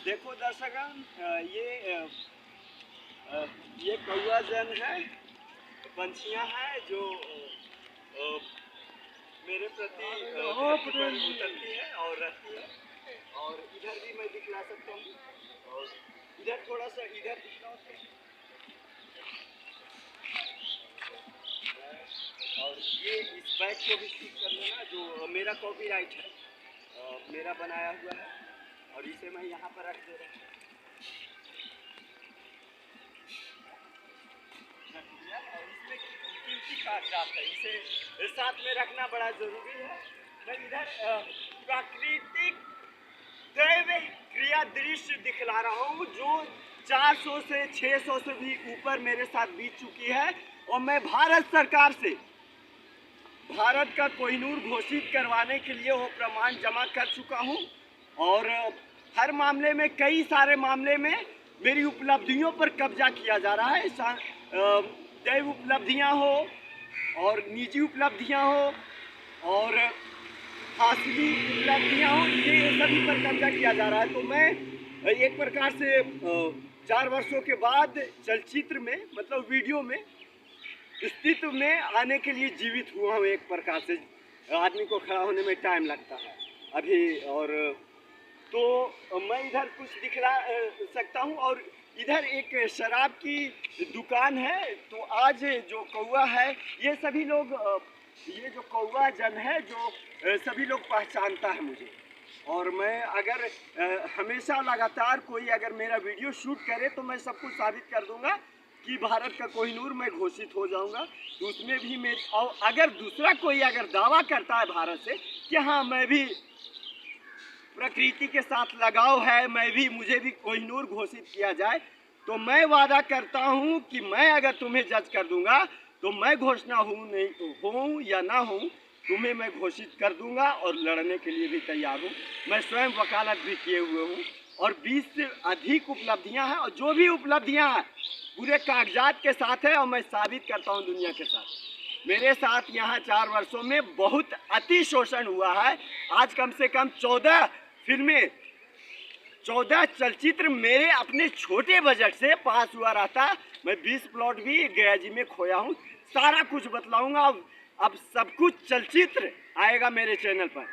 देखो दर्शकगण, ये कौवा जन है, पंछियां हैं जो मेरे प्रति धरती पर उतरती है और रहती है। और इधर भी मैं दिखला सकता हूँ, और इधर थोड़ा सा इधर दिखलाओ तो। और ये इस बैग को भी शूट कर लेना, जो मेरा कॉपीराइट है, मेरा बनाया हुआ है, और इसे मैं यहाँ पर रख दे रहा हूँ। इसमें कीमती कागजात है, इसे साथ में रखना बड़ा जरूरी है। मैं इधर प्राकृतिक दैव क्रिया दृश्य दिखला रहा हूँ जो 400 से 600 से भी ऊपर मेरे साथ बीत चुकी है, और मैं भारत सरकार से भारत का कोहिनूर घोषित करवाने के लिए वो प्रमाण जमा कर चुका हूँ। और हर मामले में, कई सारे मामले में मेरी उपलब्धियों पर कब्जा किया जा रहा है। दैव उपलब्धियाँ हो और निजी उपलब्धियाँ हो और हासिली उपलब्धियाँ हो, ये सभी पर कब्जा किया जा रहा है। तो मैं एक प्रकार से 4 वर्षों के बाद चलचित्र में, मतलब वीडियो में, अस्तित्व में आने के लिए जीवित हुआ हूँ। एक प्रकार से आदमी को खड़ा होने में टाइम लगता है अभी। और तो मैं इधर कुछ दिखला सकता हूँ। और इधर एक शराब की दुकान है। तो आज जो कौवा है, ये सभी लोग, ये जो कौवा जन है, जो सभी लोग पहचानता है मुझे। और मैं अगर हमेशा लगातार कोई अगर मेरा वीडियो शूट करे तो मैं सब कुछ साबित कर दूंगा कि भारत का कोहिनूर मैं घोषित हो जाऊंगा। तो उसमें भी मेरी, और अगर दूसरा कोई अगर दावा करता है भारत से कि हाँ मैं भी प्रकृति के साथ लगाव है, मुझे भी कोहिनूर घोषित किया जाए, तो मैं वादा करता हूँ कि मैं अगर तुम्हें जज कर दूंगा तो मैं घोषणा हूँ या ना हूँ, तुम्हें मैं घोषित कर दूंगा और लड़ने के लिए भी तैयार हूँ। मैं स्वयं वकालत भी किए हुए हूँ और 20 से अधिक उपलब्धियाँ हैं, और जो भी उपलब्धियाँ हैं पूरे कागजात के साथ है, और मैं साबित करता हूँ दुनिया के साथ। मेरे साथ यहाँ 4 वर्षों में बहुत अति शोषण हुआ है। आज कम से कम 14 फिल्में, 14 चलचित्र मेरे अपने छोटे बजट से पास हुआ रहता। मैं 20 प्लॉट भी गया जी में खोया हूँ। सारा कुछ बतलाऊंगा। अब सब कुछ चलचित्र आएगा मेरे चैनल पर,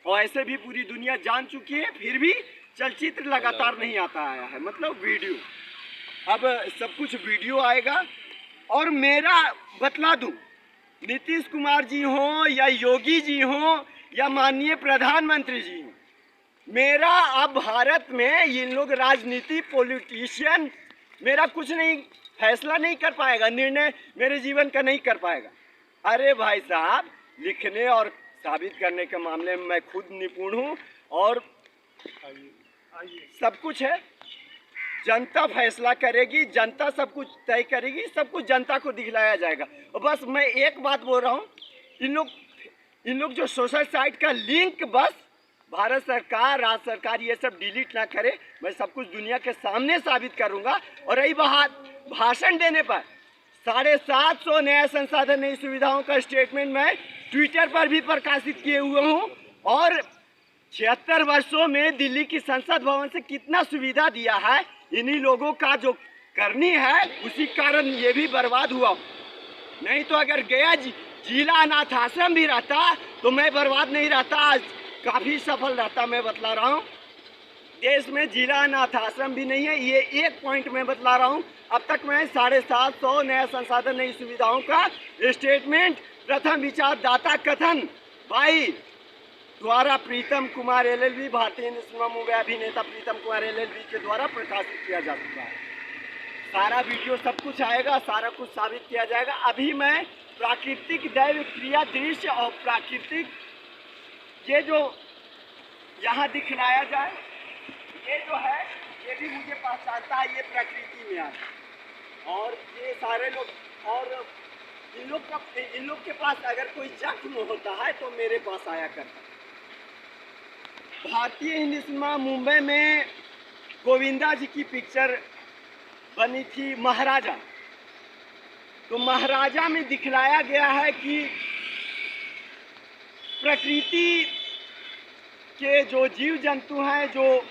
और ऐसे भी पूरी दुनिया जान चुकी है, फिर भी चलचित्र लगातार नहीं आता आया है, मतलब वीडियो। अब सब कुछ वीडियो आएगा। और मेरा बतला दूं, नीतीश कुमार जी हों या योगी जी हों या माननीय प्रधानमंत्री जी हों, मेरा अब भारत में इन लोग राजनीति, पॉलिटिशियन मेरा कुछ नहीं, फैसला नहीं कर पाएगा, निर्णय मेरे जीवन का नहीं कर पाएगा। अरे भाई साहब, लिखने और साबित करने के मामले में मैं खुद निपुण हूँ, और सब कुछ है। जनता फैसला करेगी, जनता सब कुछ तय करेगी, सब कुछ जनता को दिखलाया जाएगा। और बस मैं एक बात बोल रहा हूँ, इन लोग जो सोशल साइट का लिंक बस भारत सरकार, राज्य सरकार ये सब डिलीट ना करे। मैं सब कुछ दुनिया के सामने साबित करूंगा। और रही बात भाषण देने पर, 750 नया संसाधन, नई सुविधाओं का स्टेटमेंट मैं ट्विटर पर भी प्रकाशित किए हुए हूँ। और 76 वर्षों में दिल्ली की संसद भवन से कितना सुविधा दिया है, इन्हीं लोगों का जो करनी है, उसी कारण ये भी बर्बाद हुआ। नहीं तो अगर गया जिला अनाथ आश्रम भी रहता तो मैं बर्बाद नहीं रहता, आज काफ़ी सफल रहता। मैं बतला रहा हूँ, देश में जिला अनाथ आश्रम भी नहीं है, ये एक पॉइंट में बतला रहा हूँ। अब तक मैं 750 नया संसाधन, नई सुविधाओं का स्टेटमेंट प्रथम विचारदाता कथन भाई द्वारा प्रीतम कुमार LLB, भारतीय हिंदी सिनेमा मूवी अभिनेता प्रीतम कुमार LLB के द्वारा प्रकाशित किया जा चुका है। सारा वीडियो सब कुछ आएगा, सारा कुछ साबित किया जाएगा। अभी मैं प्राकृतिक दैव क्रिया दृश्य और प्राकृतिक, ये जो यहाँ दिखलाया जाए, ये जो है ये भी मुझे पहचानता है, ये प्रकृति में आता। और ये सारे लोग, और इन लोग के पास अगर कोई जख्म होता है तो मेरे पास आया करता। भारतीय हिंदी सिनेमा मुंबई में गोविंदा जी की पिक्चर बनी थी महाराजा। तो महाराजा में दिखलाया गया है कि प्रकृति के जो जीव जंतु हैं, जो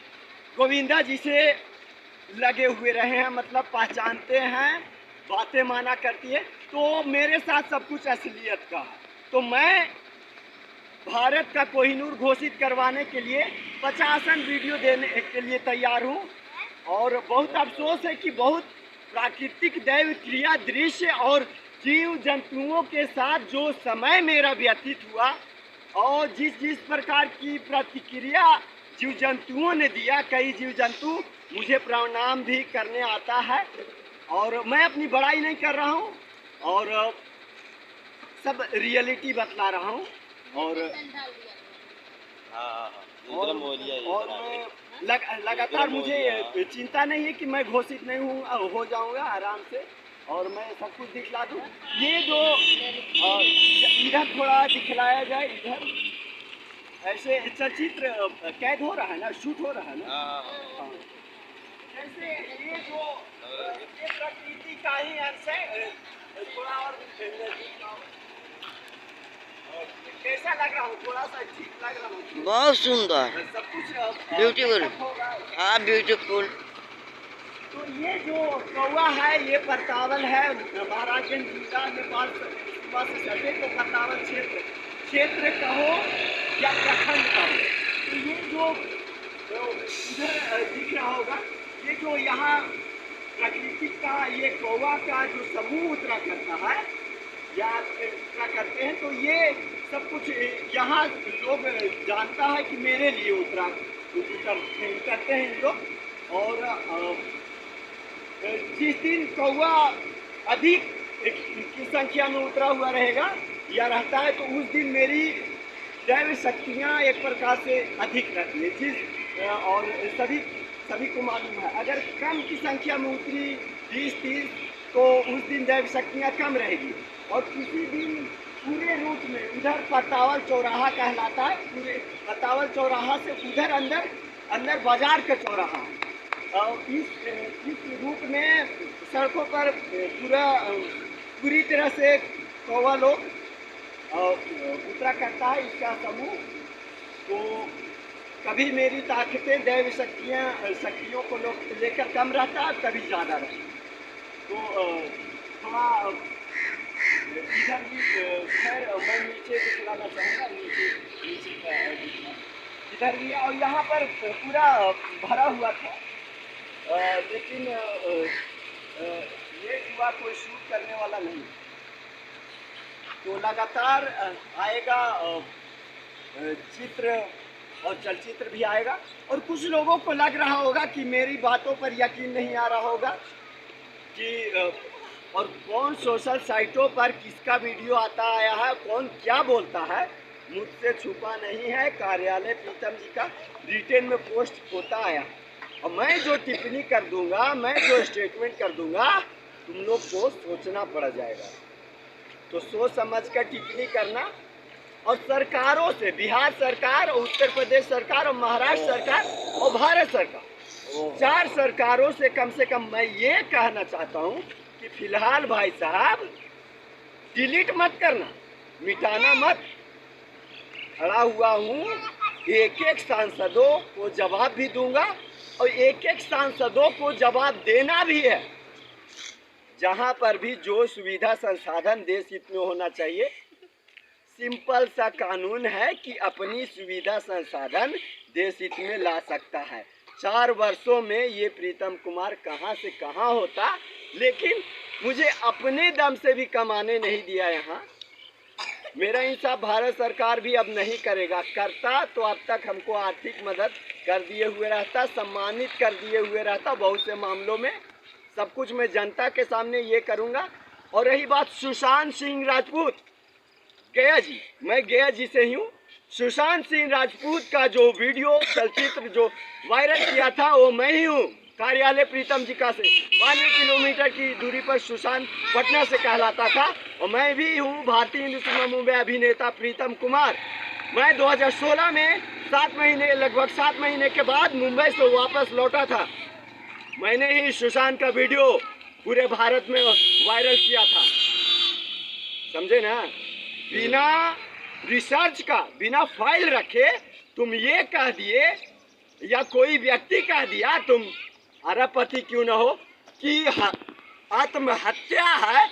गोविंदा जी से लगे हुए रहे हैं, मतलब पहचानते हैं, बातें माना करती है। तो मेरे साथ सब कुछ असलियत का है। तो मैं भारत का कोहिनूर घोषित करवाने के लिए 50 वीडियो देने के लिए तैयार हूँ। और बहुत अफसोस है कि बहुत प्राकृतिक दैव क्रिया दृश्य और जीव जंतुओं के साथ जो समय मेरा व्यतीत हुआ और जिस प्रकार की प्रतिक्रिया जीव जंतुओं ने दिया, कई जीव जंतु मुझे प्रणाम भी करने आता है। और मैं अपनी बड़ाई नहीं कर रहा हूँ और सब रियलिटी बतला रहा हूँ। और लगातार मुझे चिंता नहीं है कि मैं घोषित नहीं हूँ, हो जाऊँगा आराम से और मैं सब कुछ दिखला दूँ। ये जो इधर थोड़ा दिखलाया जाए, इधर ऐसे चलचित्र कैद हो रहा है ना, शूट हो रहा है ना। हाँ। जैसे ये जो ये प्रकृति का ही अंश है। थोड़ा और कैसा लग रहा हूँ? थोड़ा सा ठीक लग रहा हूँ? बहुत सुंदर, सब कुछ ब्यूटीफुल। हाँ, ब्यूटीफुल। तो ये जो कौवा है ये परतावल है, महाराजगंज जिला नेपाल से सटे को परतावल क्षेत्र कहो या प्रखंड कहो। तो ये जो इधर दिख रहा होगा, ये जो यहाँ प्राकृतिक का ये कौवा का जो समूह उतरा करता है या उतरा करते हैं, तो ये सब कुछ यहाँ लोग जानता है कि मेरे लिए उतरते हैं इन लोग। और जिस दिन कौवा अधिक की संख्या में उतरा हुआ रहेगा या रहता है, तो उस दिन मेरी दैव शक्तियाँ एक प्रकार से अधिक रहती है। और सभी को मालूम है, अगर कम की संख्या में उतरी 20-30, तो उस दिन दैव शक्तियाँ कम रहेगी। और किसी दिन पूरे रूट में उधर परतावल चौराहा कहलाता है, पूरे परतावल चौराहा से उधर अंदर बाजार का चौराहा है। और इस रूट में सड़कों पर पूरी तरह से कौवा लोग उतरा करता है, इसका समूह। तो कभी मेरी ताकतें दैव शक्तियों को लेकर कम रहता है, कभी ज़्यादा रहता है। तो थोड़ा इधर भी खैर मैं नीचे दिखलाना चाहूँगा, नीचे इधर भी। और यहाँ पर पूरा भरा हुआ था, लेकिन ये हुआ कोई शूट करने वाला नहीं। तो लगातार आएगा चित्र और चलचित्र भी आएगा। और कुछ लोगों को लग रहा होगा कि मेरी बातों पर यकीन नहीं आ रहा होगा कि और कौन सोशल साइटों पर किसका वीडियो आता आया है, कौन क्या बोलता है, मुझसे छुपा नहीं है। कार्यालय प्रीतम जी का रिटेन में पोस्ट होता आया, और मैं जो टिप्पणी कर दूंगा, मैं जो स्टेटमेंट कर दूंगा, तुम लोग को सोचना पड़ जाएगा। तो सोच समझ कर टिप्पणी करना। और सरकारों से, बिहार सरकार, उत्तर प्रदेश सरकार और महाराष्ट्र सरकार और भारत सरकार, 4 सरकारों से कम मैं ये कहना चाहता हूँ कि फिलहाल भाई साहब डिलीट मत करना, मिटाना मत। खड़ा हुआ हूँ, एक सांसदों को जवाब भी दूंगा और एक सांसदों को जवाब देना भी है। जहाँ पर भी जो सुविधा संसाधन देश हित में होना चाहिए, सिंपल सा कानून है कि अपनी सुविधा संसाधन देश हित में ला सकता है। 4 वर्षों में ये प्रीतम कुमार कहाँ से कहाँ होता, लेकिन मुझे अपने दम से भी कमाने नहीं दिया। यहाँ मेरा इंसाफ भारत सरकार भी अब नहीं करेगा, करता तो अब तक हमको आर्थिक मदद कर दिए हुए रहता, सम्मानित कर दिए हुए रहता। बहुत से मामलों में सब कुछ मैं जनता के सामने ये करूँगा। और रही बात सुशांत सिंह राजपूत, गया जी, मैं गया जी से ही हूँ। सुशांत सिंह राजपूत का जो वीडियो चलचित्र जो वायरल किया था, वो मैं ही हूँ। कार्यालय प्रीतम जी का से 1 किलोमीटर की दूरी पर सुशांत पटना से कहलाता था। और मैं भी हूँ भारतीय हिंदू सिनेमा मुंबई अभिनेता प्रीतम कुमार। मैं 2016 में 7 महीने, लगभग 7 महीने के बाद मुंबई से वापस लौटा था। मैंने ही सुशांत का वीडियो पूरे भारत में वायरल किया था, समझे ना। बिना रिसर्च का, बिना फाइल रखे तुम ये कह दिए या कोई व्यक्ति कह दिया तुम अरबपति क्यों न हो कि आत्महत्या है,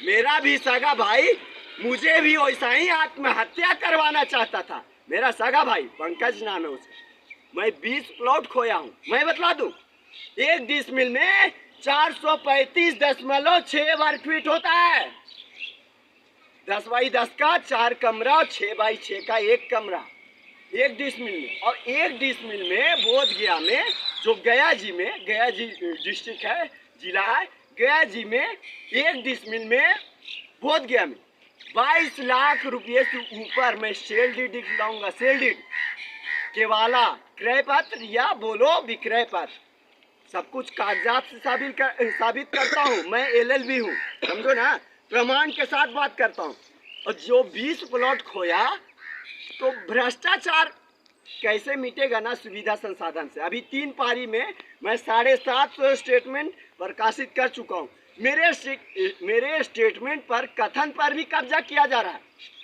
मेरा भी सगा भाई मुझे भी वैसा ही आत्महत्या करवाना चाहता था। मेरा सगा भाई पंकज नाम है उसका। मैं 20 प्लॉट खोया हूँ। मैं बतला दूं, 1 डिसमिल में 435.6 वर्ग फीट होता है। 10 बाई 10 का 4 कमरा और 6 बाई 6 का 1 कमरा 1 डिसमिल में। और 1 डिसमिल में बोधगया में, जो गया जी डिस्ट्रिक्ट है, जिला है गया जी में, 1 डिसमिल में बोधगया में 22 लाख रुपये से ऊपर मैं सेल डीड दिखलाऊंगा। सेल डीड केवाला क्रय पत्र या बोलो विक्रय पत्र, सब कुछ कागजात से साबित करता हूँ। मैं LLB हूँ, समझो ना, प्रमाण के साथ बात करता हूँ। और जो 20 प्लॉट खोया तो भ्रष्टाचार कैसे मिटेगा ना, सुविधा संसाधन से। अभी 3 पारी में मैं 750 स्टेटमेंट प्रकाशित कर चुका हूँ। मेरे स्टेटमेंट पर कथन पर भी कब्जा किया जा रहा है।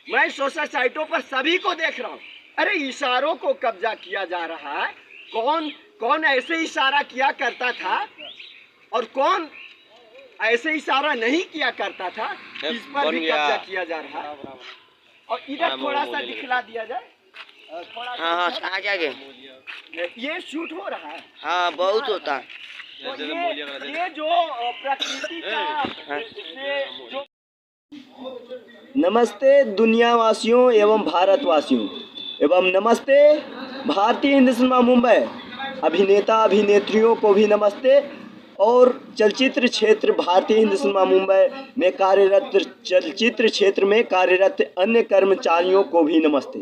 मैं सोशल साइटों पर सभी को देख रहा हूँ। अरे इशारों को कब्जा किया जा रहा है। कौन ऐसे इशारा किया करता था और कौन ऐसे इशारा नहीं किया करता था, इस पर भी कब्जा किया जा रहा है। और इधर थोड़ा सा दिखला दिया जाए, थोड़ा हाँ आ जाएंगे। ये शूट हो रहा है। हाँ बहुत होता है। तो ये जो प्रकृति का जो नमस्ते दुनियावासियों एवं भारतवासियों एवं नमस्ते भारतीय हिंदी सिनेमा मुंबई अभिनेता अभिनेत्रियों को भी नमस्ते, और चलचित्र क्षेत्र भारतीय हिंदी सिनेमा मुंबई में कार्यरत चलचित्र क्षेत्र में कार्यरत अन्य कर्मचारियों को भी नमस्ते।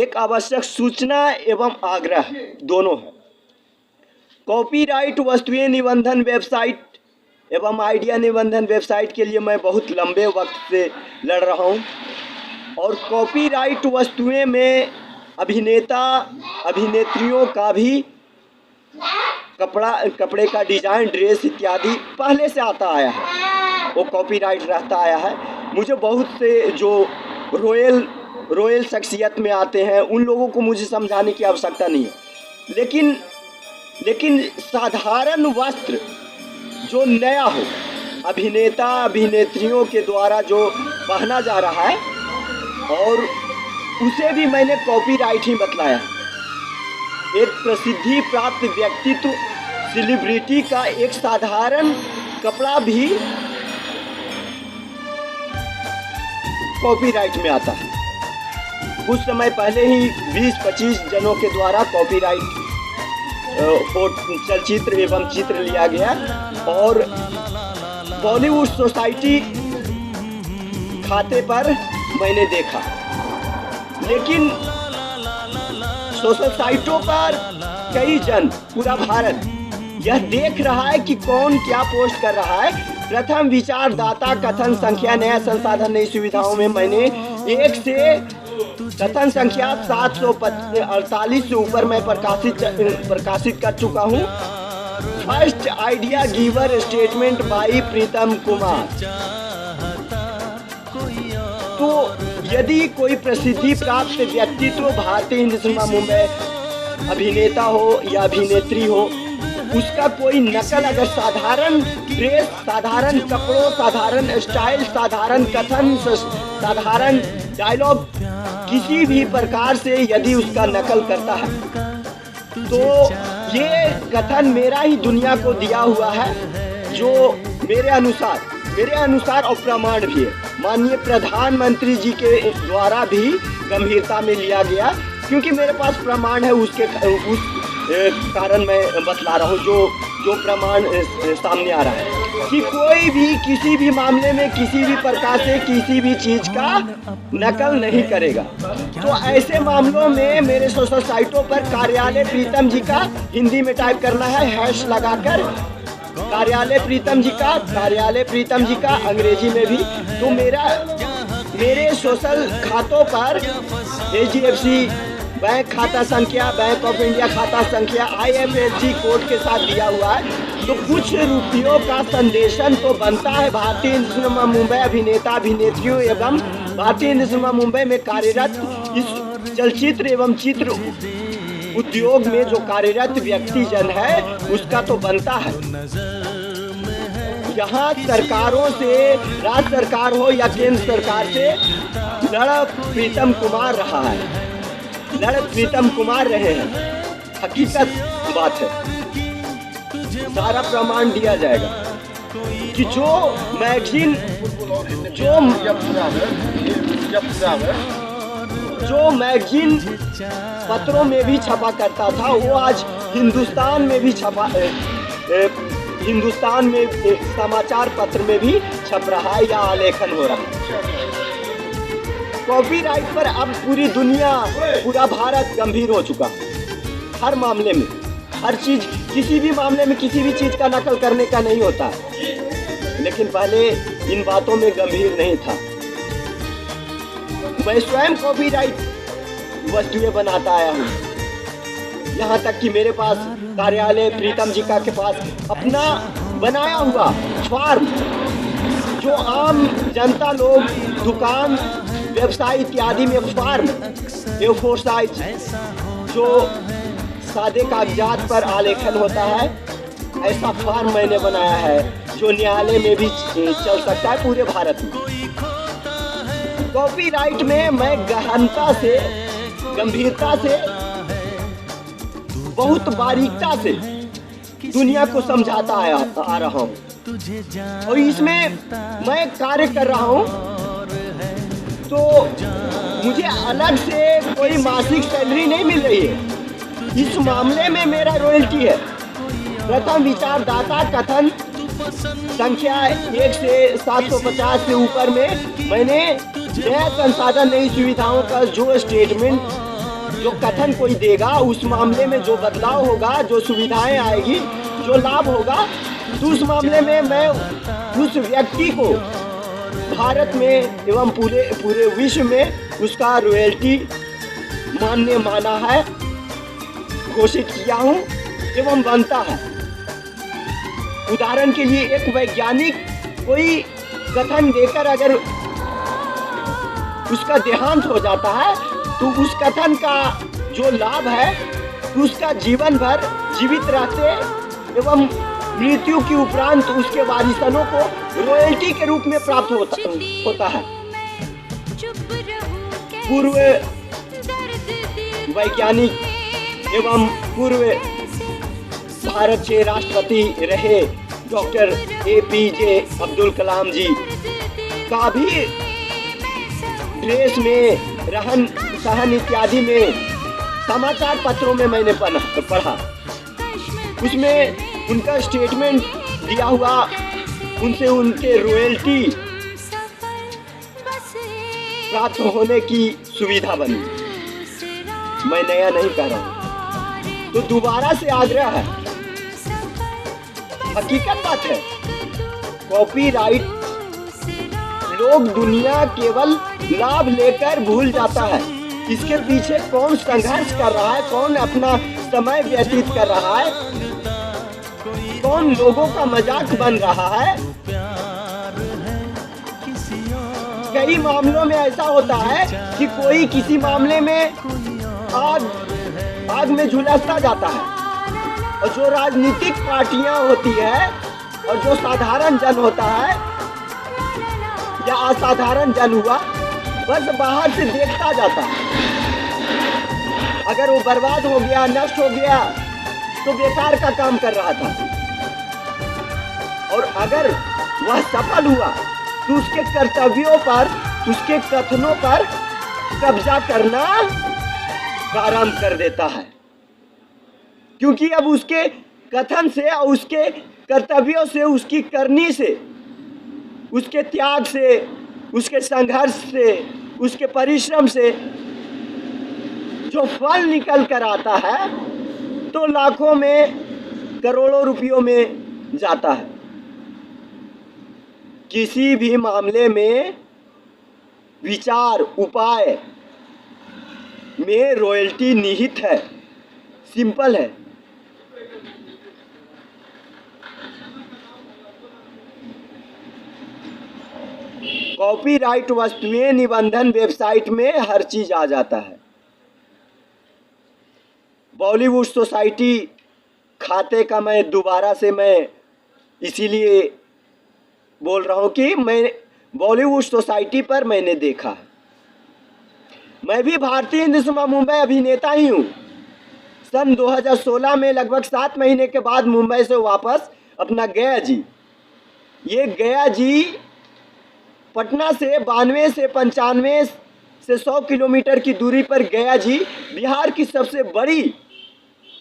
एक आवश्यक सूचना एवं आग्रह दोनों है। कॉपीराइट वस्तुएं निबंधन वेबसाइट एवं आइडिया निबंधन वेबसाइट के लिए मैं बहुत लंबे वक्त से लड़ रहा हूं, और कॉपीराइट वस्तुएं में अभिनेता अभिनेत्रियों का भी कपड़े का डिजाइन, ड्रेस इत्यादि पहले से आता आया है, वो कॉपीराइट रहता आया है। मुझे बहुत से जो रॉयल शख्सियत में आते हैं उन लोगों को मुझे समझाने की आवश्यकता नहीं है, लेकिन साधारण वस्त्र जो नया हो, अभिनेता अभिनेत्रियों के द्वारा जो पहना जा रहा है, और उसे भी मैंने कॉपीराइट ही बतलाया है। एक प्रसिद्धि प्राप्त व्यक्तित्व सेलिब्रिटी का एक साधारण कपड़ा भी कॉपीराइट में आता है। कुछ समय पहले ही 20-25 जनों के द्वारा कॉपीराइट चलचित्र एवं चित्र लिया गया, और बॉलीवुड सोसाइटी खाते पर मैंने देखा। लेकिन सोशल साइटों पर कई जन, पूरा भारत यह देख रहा है कि कौन क्या पोस्ट कर रहा है। प्रथम विचारदाता कथन संख्या नया संसाधन नई सुविधाओं में मैंने 1 से कथन संख्या 748 से ऊपर मैं प्रकाशित कर चुका हूँ। First idea giver statement by Pritam Kumar. तो यदि कोई प्रसिद्धि प्राप्त व्यक्तित्व भारतीय हिंदी सिनेमा मुंबई अभिनेता हो या अभिनेत्री हो, उसका कोई नकल अगर साधारण ड्रेस, साधारण कपड़ों, साधारण स्टाइल, साधारण कथन, साधारण डायलॉग, किसी भी प्रकार से यदि उसका नकल करता है, तो ये कथन मेरा ही दुनिया को दिया हुआ है, जो मेरे अनुसार और प्रमाण भी है। माननीय प्रधानमंत्री जी के द्वारा भी गंभीरता में लिया गया, क्योंकि मेरे पास प्रमाण है। उस कारण मैं बतला रहा हूँ जो प्रमाण सामने आ रहा है कि कोई भी किसी भी मामले में किसी भी प्रकार से किसी भी चीज़ का नकल नहीं करेगा। तो ऐसे मामलों में मेरे सोशल साइटों पर कार्यालय प्रीतम जी का हिंदी में टाइप करना है, हैश लगाकर कार्यालय प्रीतम जी का अंग्रेजी में भी। तो मेरे सोशल खातों पर HDFC बैंक खाता संख्या, बैंक ऑफ इंडिया खाता संख्या, IFSC कोड के साथ दिया हुआ है। तो कुछ रुपयों का संदेशन तो बनता है भारतीय हिंदी सिनेमा मुंबई अभिनेता अभिनेत्रियों एवं भारतीय हिंदी सिनेमा मुंबई में कार्यरत इस चलचित्र एवं चित्र उद्योग में जो कार्यरत व्यक्ति जन है उसका तो बनता है। यहाँ सरकारों से, राज्य सरकार हो या केंद्र सरकार से लड़ प्रीतम कुमार रहा है, लड़ प्रीतम कुमार रहे हैं। हकीकत बात है, सारा प्रमाण दिया जाएगा कि जो मैगजीन जो मैगजीन पत्रों में भी छपा करता था वो आज हिंदुस्तान में भी छपा, हिंदुस्तान में समाचार पत्र में भी छप रहा है या आलेखन हो रहा है। कॉपीराइट पर अब पूरी दुनिया, पूरा भारत गंभीर हो चुका है। हर मामले में, हर चीज, किसी भी मामले में किसी भी चीज का नकल करने का नहीं होता, लेकिन पहले इन बातों में गंभीर नहीं था। मैं स्वयं कॉपीराइट वस्तुएं बनाता आया हूँ, यहाँ तक कि मेरे पास कार्यालय प्रीतम जी का के पास अपना बनाया हुआ फार्म, जो आम जनता लोग दुकान व्यवसाय इत्यादि में फार्म A4 साइज जो सादे कागजात पर आलेखन होता है, ऐसा फार्म मैंने बनाया है जो न्यायालय में भी चल सकता है पूरे भारत में। कॉपीराइट में मैं गहनता से, गंभीरता से, बहुत बारीकता से दुनिया को समझाता आ रहा हूँ, और इसमें मैं कार्य कर रहा हूँ तो मुझे अलग से कोई मासिक सैलरी नहीं मिल रही है। इस मामले में मेरा रॉयल्टी है। प्रथम विचारदाता कथन संख्या 1 से 750 से ऊपर में मैंने नया संसाधन, नई सुविधाओं का जो स्टेटमेंट, जो कथन कोई देगा, उस मामले में जो बदलाव होगा, जो सुविधाएं आएगी, जो लाभ होगा, तो उस मामले में मैं उस व्यक्ति को भारत में एवं पूरे विश्व में उसका रॉयल्टी मान्य माना है, घोषित किया हूँ एवं बनता है। उदाहरण के लिए एक वैज्ञानिक कोई कथन देकर अगर उसका देहांत हो जाता है तो उस कथन का जो लाभ है उसका जीवन भर जीवित रहते एवं मृत्यु के उपरांत उसके वारिसों को रॉयल्टी के रूप में प्राप्त होता है। पूर्व वैज्ञानिक एवं पूर्व भारत के राष्ट्रपति रहे डॉक्टर APJ अब्दुल कलाम जी का भी देश में रहन सहन इत्यादि में समाचार पत्रों में मैंने पढ़ा। उसमें उनका स्टेटमेंट दिया हुआ, उनसे उनके रॉयल्टी प्राप्त होने की सुविधा बनी। मैं नया नहीं कह रहा हूँ, तो दोबारा से आग्रह है, हकीकत बात है, कॉपीराइट लोग दुनिया केवल लाभ लेकर भूल जाता है। इसके पीछे कौन संघर्ष कर रहा है, कौन अपना समय व्यतीत कर रहा है, कौन लोगों का मजाक बन रहा है। कई मामलों में ऐसा होता है कि कोई किसी मामले में आग में झुलसता जाता है, और जो राजनीतिक पार्टियां होती है और जो साधारण जन होता है या असाधारण जन हुआ, बस बाहर से देखता जाता है। अगर वो बर्बाद हो गया, नष्ट हो गया, तो बेकार का काम कर रहा था, और अगर वह सफल हुआ तो उसके कर्तव्यों पर, उसके कथनों पर कब्जा करना प्रारंभ कर देता है, क्योंकि अब उसके कथन से और उसके कर्तव्यों से, उसकी करनी से, उसके त्याग से, उसके संघर्ष से, उसके परिश्रम से जो फल निकल कर आता है तो लाखों में, करोड़ों रुपयों में जाता है। किसी भी मामले में विचार, उपाय में रॉयल्टी निहित है, सिंपल है। कॉपीराइट वस्तुएं निबंधन वेबसाइट में हर चीज आ जाता है। बॉलीवुड सोसाइटी खाते का मैं दोबारा से मैं इसीलिए बोल रहा हूँ कि मैं बॉलीवुड सोसाइटी पर मैंने देखा, मैं भी भारतीय हिंदू समाज मुंबई अभिनेता ही हूँ। सन 2016 में लगभग 7 महीने के बाद मुंबई से वापस अपना गया जी, ये गया जी पटना से 92 से 95 से 100 किलोमीटर की दूरी पर गया जी बिहार की सबसे बड़ी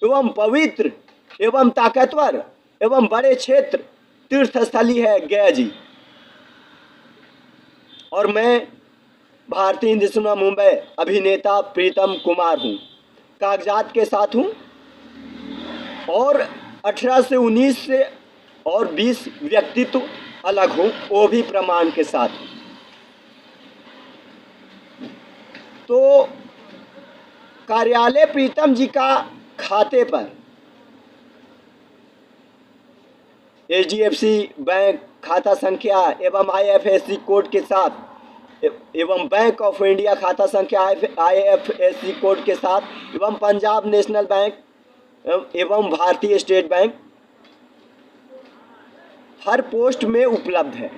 एवं पवित्र एवं ताकतवर एवं बड़े क्षेत्र तीर्थस्थली है गया जी। और मैं भारतीय हिंदू समाज मुंबई अभिनेता प्रीतम कुमार हूँ, कागजात के साथ हूँ और 18 से 19 से और 20 व्यक्तित्व अलग हूँ, वो भी प्रमाण के साथ। तो कार्यालय प्रीतम जी का खाते पर HDFC बैंक खाता संख्या एवं IFSC कोड के साथ एवं बैंक ऑफ इंडिया खाता संख्या IFSC कोड के साथ एवं पंजाब नेशनल बैंक एवं भारतीय स्टेट बैंक हर पोस्ट में उपलब्ध है।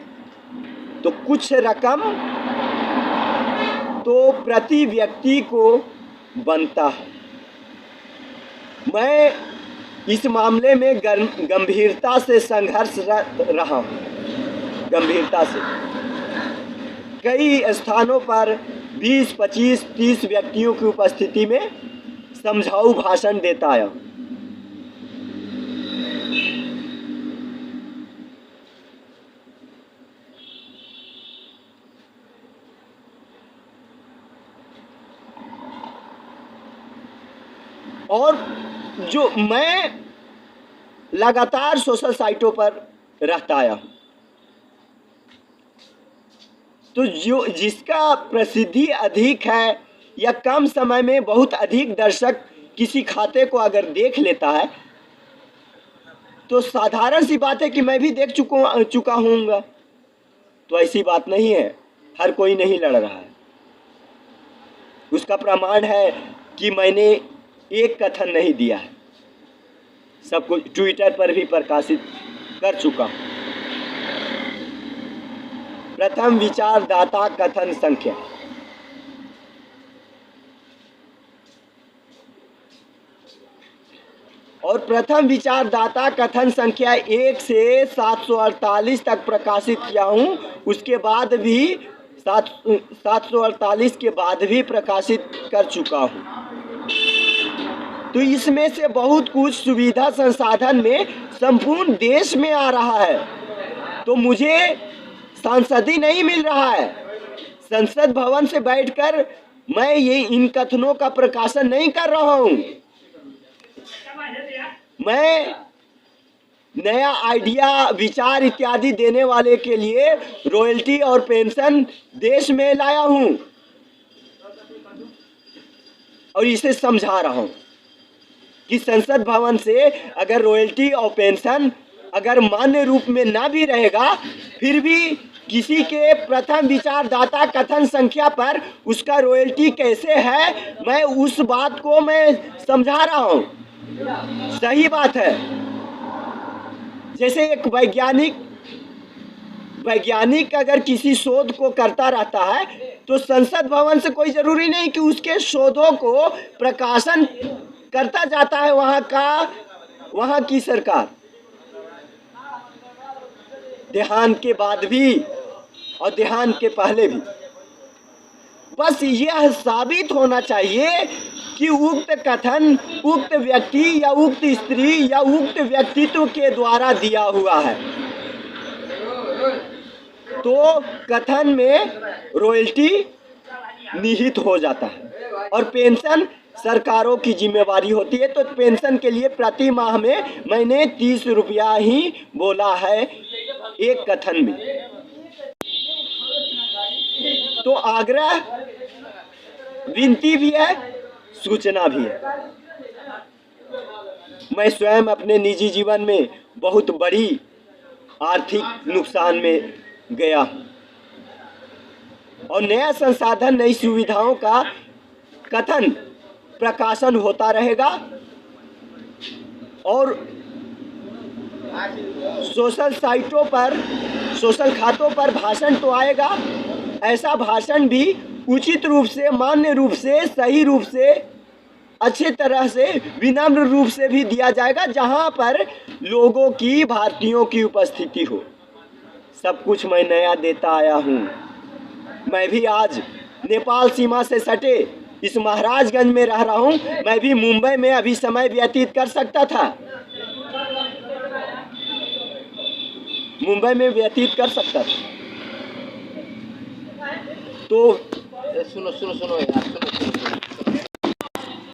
तो कुछ रकम तो प्रति व्यक्ति को बनता है। मैं इस मामले में गंभीरता से संघर्षरत रहा हूँ, गंभीरता से कई स्थानों पर 20, 25, 30 व्यक्तियों की उपस्थिति में समझाऊ भाषण देता आया। और जो मैं लगातार सोशल साइटों पर रहता आया हूँ, तो जो जिसका प्रसिद्धि अधिक है या कम समय में बहुत अधिक दर्शक किसी खाते को अगर देख लेता है तो साधारण सी बात है कि मैं भी देख चुका हूँगा। तो ऐसी बात नहीं है, हर कोई नहीं लड़ रहा है। उसका प्रमाण है कि मैंने एक कथन नहीं दिया है, सब कुछ ट्विटर पर भी प्रकाशित कर चुका हूँ। प्रथम विचारदाता कथन संख्या और प्रथम विचारदाता कथन संख्या 1 से 748 तक प्रकाशित किया हूँ। उसके बाद भी 748 के बाद भी प्रकाशित कर चुका हूँ। तो इसमें से बहुत कुछ सुविधा संसाधन में संपूर्ण देश में आ रहा है, तो मुझे सांसदी नहीं मिल रहा है। संसद भवन से बैठकर मैं ये इन कथनों का प्रकाशन नहीं कर रहा हूँ। मैं नया आइडिया, विचार इत्यादि देने वाले के लिए रॉयल्टी और पेंशन देश में लाया हूँ और इसे समझा रहा हूँ कि संसद भवन से अगर रॉयल्टी और पेंशन अगर मान्य रूप में ना भी रहेगा, फिर भी किसी के प्रथम विचारदाता कथन संख्या पर उसका रॉयल्टी कैसे है, मैं उस बात को मैं समझा रहा हूँ। सही बात है। जैसे एक वैज्ञानिक अगर किसी शोध को करता रहता है तो संसद भवन से कोई जरूरी नहीं कि उसके शोधों को प्रकाशन करता जाता है वहाँ की सरकार। देहांत के बाद भी और देहांत के पहले भी बस यह साबित होना चाहिए कि उक्त कथन उक्त व्यक्ति या उक्त स्त्री या उक्त व्यक्तित्व के द्वारा दिया हुआ है, तो कथन में रॉयल्टी निहित हो जाता है और पेंशन सरकारों की जिम्मेवारी होती है। तो पेंशन के लिए प्रति माह में मैंने 30 रुपया ही बोला है एक कथन में। तो आग्रह, विनती भी है, सूचना भी है। मैं स्वयं अपने निजी जीवन में बहुत बड़ी आर्थिक नुकसान में गया हूँ और नया संसाधन, नई सुविधाओं का कथन प्रकाशन होता रहेगा और सोशल साइटों पर, सोशल खातों पर भाषण तो आएगा, ऐसा भाषण भी उचित रूप से, मान्य रूप से, सही रूप से, अच्छे तरह से, विनम्र रूप से भी दिया जाएगा, जहां पर लोगों की, भारतीयों की उपस्थिति हो। सब कुछ मैं नया देता आया हूं। मैं भी आज नेपाल सीमा से सटे इस महाराजगंज में रह रहा हूं। मैं भी मुंबई में अभी समय व्यतीत कर सकता था, मुंबई में व्यतीत कर सकता था। तो सुनो सुनो सुनो यार, सुनो।